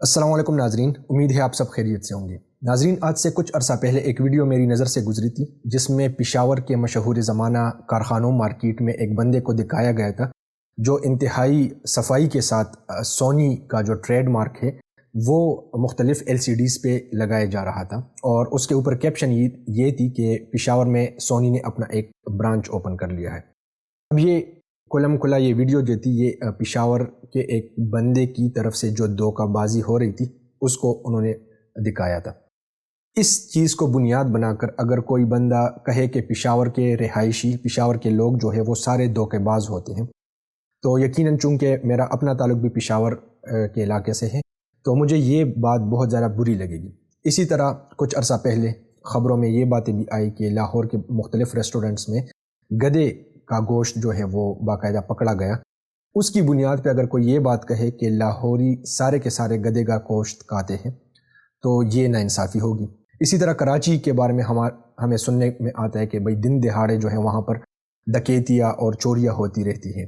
السلام علیکم ناظرین، امید ہے آپ سب خیریت سے ہوں گے۔ ناظرین، آج سے کچھ عرصہ پہلے ایک ویڈیو میری نظر سے گزری تھی جس میں پشاور کے مشہور زمانہ کارخانوں مارکیٹ میں ایک بندے کو دکھایا گیا تھا جو انتہائی صفائی کے ساتھ سونی کا جو ٹریڈ مارک ہے وہ مختلف LCDs پہ لگایا جا رہا تھا، اور اس کے اوپر کیپشن یہ تھی کہ پشاور میں سونی نے اپنا ایک برانچ اوپن کر لیا ہے۔ اب یہ کلم کلا یہ ویڈیو جو تھی یہ پشاور کے ایک بندے کی طرف سے جو دھوکہ بازی ہو رہی تھی اس کو انہوں نے دکھایا تھا۔ اس چیز کو بنیاد بنا کر اگر کوئی بندہ کہے کہ پشاور کے رہائشی، پشاور کے لوگ جو ہے وہ سارے دھوکے باز ہوتے ہیں، تو یقیناً چونکہ میرا اپنا تعلق بھی پشاور کے علاقے سے ہے تو مجھے یہ بات بہت زیادہ بری لگے گی۔ اسی طرح کچھ عرصہ پہلے خبروں میں یہ باتیں بھی آئی کہ لاہور کے مختلف ریسٹورنٹس میں گدھے کا گوشت جو ہے وہ باقاعدہ پکڑا گیا۔ اس کی بنیاد پہ اگر کوئی یہ بات کہے کہ لاہوری سارے کے سارے گدھے کا گوشت کھاتے ہیں تو یہ ناانصافی ہوگی۔ اسی طرح کراچی کے بارے میں ہمیں سننے میں آتا ہے کہ بھئی دن دہاڑے جو ہے وہاں پر ڈکیتیاں اور چوریاں ہوتی رہتی ہیں،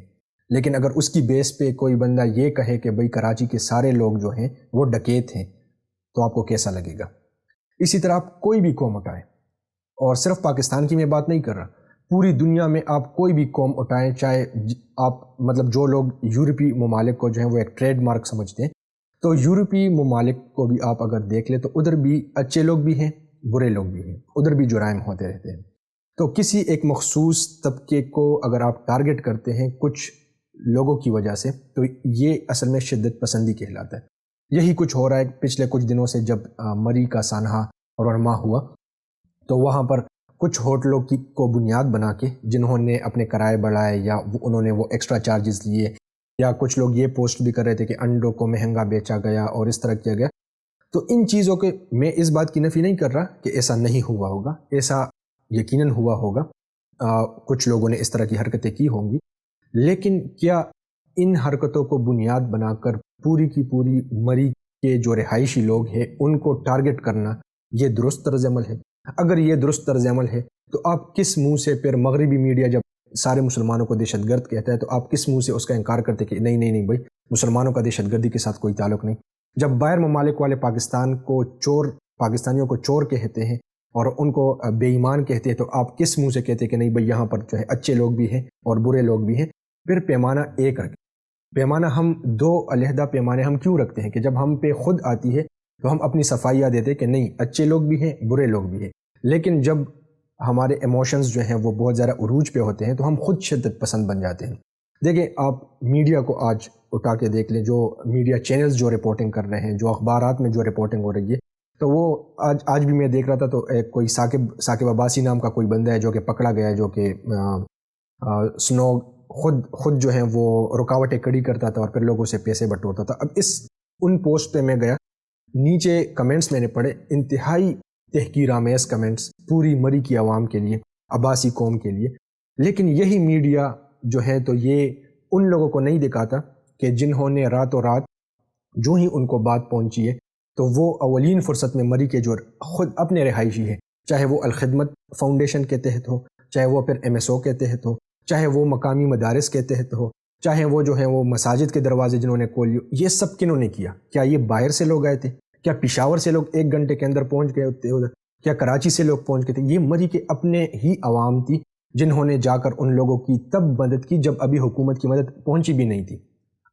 لیکن اگر اس کی بیس پہ کوئی بندہ یہ کہے کہ بھئی کراچی کے سارے لوگ جو ہیں وہ ڈکیت ہیں تو آپ کو کیسا لگے گا؟ اسی طرح آپ کوئی بھی قوم اٹھائیں، اور صرف پاکستان کی میں بات نہیں کر رہا، پوری دنیا میں آپ کوئی بھی قوم اٹھائیں، چاہے آپ مطلب جو لوگ یورپی ممالک کو جو ہیں وہ ایک ٹریڈ مارک سمجھتے ہیں، تو یورپی ممالک کو بھی آپ اگر دیکھ لیں تو ادھر بھی اچھے لوگ بھی ہیں، برے لوگ بھی ہیں، ادھر بھی جرائم ہوتے رہتے ہیں۔ تو کسی ایک مخصوص طبقے کو اگر آپ ٹارگٹ کرتے ہیں کچھ لوگوں کی وجہ سے تو یہ اصل میں شدت پسندی کہلاتا ہے۔ یہی کچھ ہو رہا ہے پچھلے کچھ دنوں سے، جب مری کا سانحہ رونما ہوا تو وہاں پر کچھ ہوٹلوں کو بنیاد بنا کے جنہوں نے اپنے کرائے بڑھائے یا انہوں نے وہ ایکسٹرا چارجز لیے، یا کچھ لوگ یہ پوسٹ بھی کر رہے تھے کہ انڈوں کو مہنگا بیچا گیا اور اس طرح کیا گیا، تو ان چیزوں کے میں اس بات کی نفی نہیں کر رہا کہ ایسا نہیں ہوا ہوگا، ایسا یقیناً ہوا ہوگا، کچھ لوگوں نے اس طرح کی حرکتیں کی ہوں گی، لیکن کیا ان حرکتوں کو بنیاد بنا کر پوری کی پوری مری کے جو رہائشی لوگ ہیں ان کو ٹارگٹ کرنا یہ درست طرز عمل ہے؟ اگر یہ درست طرز عمل ہے تو آپ کس منہ سے پھر مغربی میڈیا جب سارے مسلمانوں کو دہشت گرد کہتا ہے تو آپ کس منہ سے اس کا انکار کرتے کہ نہیں نہیں نہیں بھائی مسلمانوں کا دہشت گردی کے ساتھ کوئی تعلق نہیں؟ جب باہر ممالک والے پاکستانیوں کو چور کہتے ہیں اور ان کو بے ایمان کہتے ہیں تو آپ کس منہ سے کہتے ہیں کہ نہیں بھائی یہاں پر جو ہے اچھے لوگ بھی ہیں اور برے لوگ بھی ہیں؟ پھر پیمانہ ایک رکھیں۔ پیمانہ ہم دو علیحدہ پیمانے ہم کیوں رکھتے ہیں کہ جب ہم پہ خود آتی ہے تو ہم اپنی صفائیاں دیتے کہ نہیں اچھے لوگ بھی ہیں برے لوگ بھی ہیں، لیکن جب ہمارے ایموشنز جو ہیں وہ بہت زیادہ عروج پہ ہوتے ہیں تو ہم خود شدت پسند بن جاتے ہیں۔ دیکھیں آپ میڈیا کو آج اٹھا کے دیکھ لیں، جو میڈیا چینلز جو رپورٹنگ کر رہے ہیں، جو اخبارات میں جو رپورٹنگ ہو رہی ہے، تو وہ آج بھی میں دیکھ رہا تھا تو ایک کوئی ثاقب عباسی نام کا کوئی بندہ ہے جو کہ پکڑا گیا ہے، جو کہ سنو خود جو ہے وہ رکاوٹیں کھڑی کرتا تھا اور پھر لوگوں سے پیسے بٹورتا تھا۔ اب ان پوسٹ پہ میں گیا، نیچے کمنٹس میں نے پڑھے انتہائی تحقیر آمیز کمنٹس پوری مری کی عوام کے لیے، عباسی قوم کے لیے، لیکن یہی میڈیا جو ہے تو یہ ان لوگوں کو نہیں دکھاتا کہ جنہوں نے راتوں رات جو ہی ان کو بات پہنچی ہے تو وہ اولین فرصت میں مری کے جو خود اپنے رہائشی ہیں، چاہے وہ الخدمت فاؤنڈیشن کے تحت ہو، چاہے وہ پھر MSO کے تحت ہو، چاہے وہ مقامی مدارس کے تحت ہو، چاہے وہ جو ہیں وہ مساجد کے دروازے جنہوں نے کھول، یہ سب کنہوں نے کیا؟ کیا یہ باہر سے لوگ آئے تھے؟ کیا پشاور سے لوگ 1 گھنٹے کے اندر پہنچ گئے ہوتے ادھر؟ کیا کراچی سے لوگ پہنچ گئے تھے؟ یہ مری کے اپنے ہی عوام تھی جنہوں نے جا کر ان لوگوں کی تب مدد کی جب ابھی حکومت کی مدد پہنچی بھی نہیں تھی۔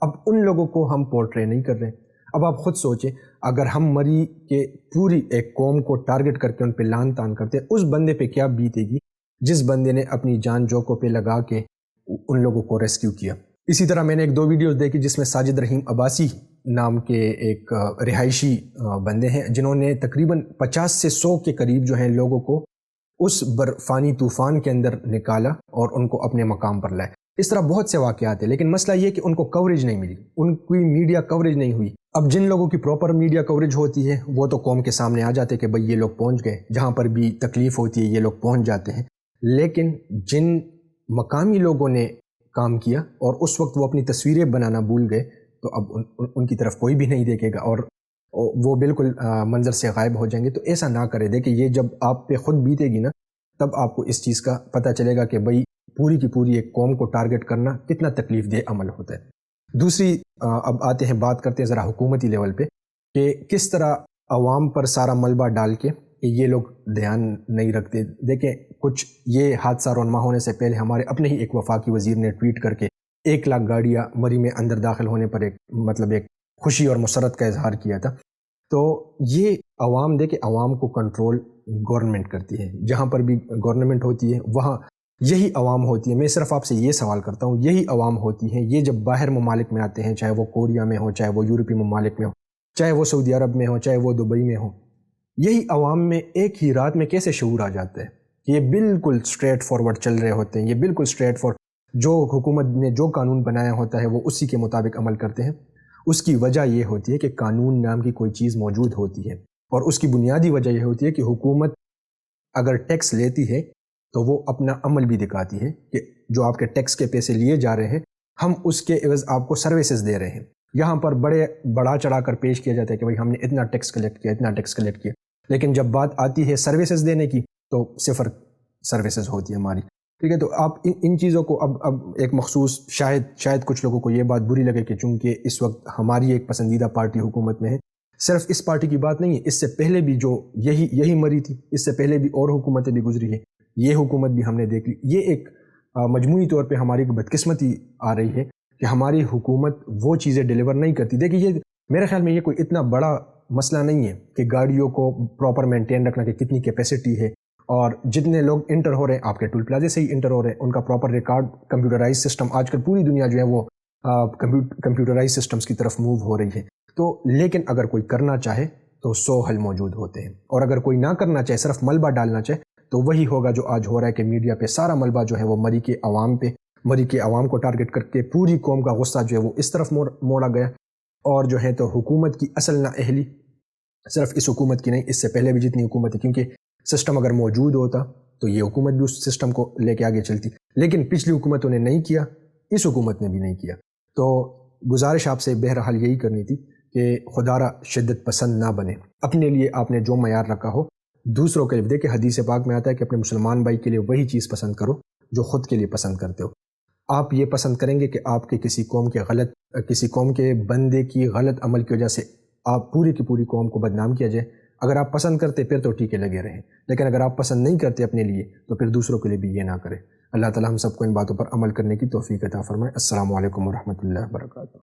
اب ان لوگوں کو ہم پورٹرے نہیں کر رہے۔ اب آپ خود سوچیں، اگر ہم مری کے پوری ایک قوم کو ٹارگٹ کر کے ان پہ لان تان کرتے، اس بندے پہ کیا بیتے گی جس بندے نے اپنی جان جوکوں پہ لگا کے ان لوگوں کو ریسکیو کیا؟ اسی طرح میں نے 1-2 ویڈیوز دیکھی جس میں ساجد رحیم عباسی نام کے ایک رہائشی بندے ہیں جنہوں نے تقریباً 50 سے 100 کے قریب جو ہیں لوگوں کو اس برفانی طوفان کے اندر نکالا اور ان کو اپنے مقام پر لائے۔ اس طرح بہت سے واقعات ہیں، لیکن مسئلہ یہ کہ ان کو کوریج نہیں ملی، ان کی میڈیا کوریج نہیں ہوئی۔ اب جن لوگوں کی پراپر میڈیا کوریج ہوتی ہے وہ تو قوم کے سامنے آ جاتے کہ بھئی یہ لوگ پہنچ گئے، جہاں پر بھی تکلیف ہوتی ہے یہ لوگ پہنچ جاتے ہیں، لیکن جن مقامی لوگوں نے کام کیا اور اس وقت وہ اپنی تصویریں بنانا بھول گئے تو اب ان کی طرف کوئی بھی نہیں دیکھے گا اور وہ بالکل منظر سے غائب ہو جائیں گے۔ تو ایسا نہ کرے دے کہ یہ جب آپ پہ خود بیتے گی نا تب آپ کو اس چیز کا پتہ چلے گا کہ بھئی پوری کی پوری ایک قوم کو ٹارگٹ کرنا کتنا تکلیف دہ عمل ہوتا ہے۔ دوسری اب آتے ہیں بات کرتے ہیں ذرا حکومتی لیول پہ کہ کس طرح عوام پر سارا ملبہ ڈال کے کہ یہ لوگ دھیان نہیں رکھتے. دیکھیں کچھ یہ حادثہ رونما ہونے سے پہلے ہمارے اپنے ہی ایک وفاقی وزیر نے ٹویٹ کر کے 1 لاکھ گاڑیاں مری میں اندر داخل ہونے پر ایک خوشی اور مسرت کا اظہار کیا تھا. تو یہ عوام دیکھیں عوام کو کنٹرول گورنمنٹ کرتی ہے. جہاں پر بھی گورنمنٹ ہوتی ہے وہاں یہی عوام ہوتی ہے. میں صرف آپ سے یہ سوال کرتا ہوں, یہی عوام ہوتی ہے یہ جب باہر ممالک میں آتے ہیں, چاہے وہ کوریا میں ہو, چاہے وہ یورپی ممالک میں ہو, چاہے وہ سعودی عرب میں ہو, چاہے وہ دبئی میں ہو, یہی عوام میں ایک ہی رات میں کیسے شعور آ جاتا ہے کہ یہ بالکل اسٹریٹ فارورڈ چل رہے ہوتے ہیں, یہ بالکل اسٹریٹ فارورڈ جو حکومت نے جو قانون بنایا ہوتا ہے وہ اسی کے مطابق عمل کرتے ہیں. اس کی وجہ یہ ہوتی ہے کہ قانون نام کی کوئی چیز موجود ہوتی ہے, اور اس کی بنیادی وجہ یہ ہوتی ہے کہ حکومت اگر ٹیکس لیتی ہے تو وہ اپنا عمل بھی دکھاتی ہے کہ جو آپ کے ٹیکس کے پیسے لیے جا رہے ہیں ہم اس کے عوض آپ کو سروسز دے رہے ہیں. یہاں پر بڑا چڑھا کر پیش کیا جاتا ہے کہ بھائی ہم نے اتنا ٹیکس کلیکٹ کیا, اتنا ٹیکس کلیکٹ کیا, لیکن جب بات آتی ہے سروسز دینے کی تو صفر سروسز ہوتی ہے ہماری. ٹھیک ہے, تو آپ ان چیزوں کو اب ایک مخصوص شاید کچھ لوگوں کو یہ بات بری لگے کہ چونکہ اس وقت ہماری ایک پسندیدہ پارٹی حکومت میں ہے. صرف اس پارٹی کی بات نہیں ہے, اس سے پہلے بھی جو یہی مری تھی, اس سے پہلے بھی اور حکومتیں بھی گزری ہیں, یہ حکومت بھی ہم نے دیکھ لی. یہ ایک مجموعی طور پہ ہماری بدقسمتی آ رہی ہے کہ ہماری حکومت وہ چیزیں ڈیلیور نہیں کرتی. دیکھیے یہ میرے خیال میں یہ کوئی اتنا بڑا مسئلہ نہیں ہے کہ گاڑیوں کو پراپر مینٹین رکھنا کہ کتنی کیپیسٹی ہے, اور جتنے لوگ انٹر ہو رہے ہیں آپ کے ٹول پلازے سے ہی انٹر ہو رہے ہیں, ان کا پراپر ریکارڈ کمپیوٹرائز سسٹم, آج کل پوری دنیا جو ہے وہ کمپیوٹرائز سسٹمز کی طرف موو ہو رہی ہے. تو لیکن اگر کوئی کرنا چاہے تو 100 حل موجود ہوتے ہیں, اور اگر کوئی نہ کرنا چاہے صرف ملبہ ڈالنا چاہے تو وہی ہوگا جو آج ہو رہا ہے کہ میڈیا پہ سارا ملبہ جو ہے وہ مری کے عوام کو ٹارگٹ کر کے پوری قوم کا غصہ جو ہے وہ اس طرف موڑا گیا. اور جو ہے تو حکومت کی اصل نااہلی صرف اس حکومت کی نہیں, اس سے پہلے بھی جتنی حکومت ہے, کیونکہ سسٹم اگر موجود ہوتا تو یہ حکومت بھی اس سسٹم کو لے کے آگے چلتی, لیکن پچھلی حکومتوں نے نہیں کیا, اس حکومت نے بھی نہیں کیا. تو گزارش آپ سے بہرحال یہی کرنی تھی کہ خدا را شدت پسند نہ بنے. اپنے لیے آپ نے جو معیار رکھا ہو دوسروں کے لیے دیکھیں, حدیث پاک میں آتا ہے کہ اپنے مسلمان بھائی کے لیے وہی چیز پسند کرو جو خود کے لیے پسند کرتے ہو. آپ یہ پسند کریں گے کہ آپ کے کسی قوم کے بندے کی غلط عمل کی وجہ سے آپ پوری کی پوری قوم کو بدنام کیا جائے. اگر آپ پسند کرتے پھر تو ٹھیک ہے لگے رہیں, لیکن اگر آپ پسند نہیں کرتے اپنے لیے تو پھر دوسروں کے لیے بھی یہ نہ کریں. اللہ تعالی ہم سب کو ان باتوں پر عمل کرنے کی توفیق عطا فرمائے. السلام علیکم ورحمۃ اللہ وبرکاتہ.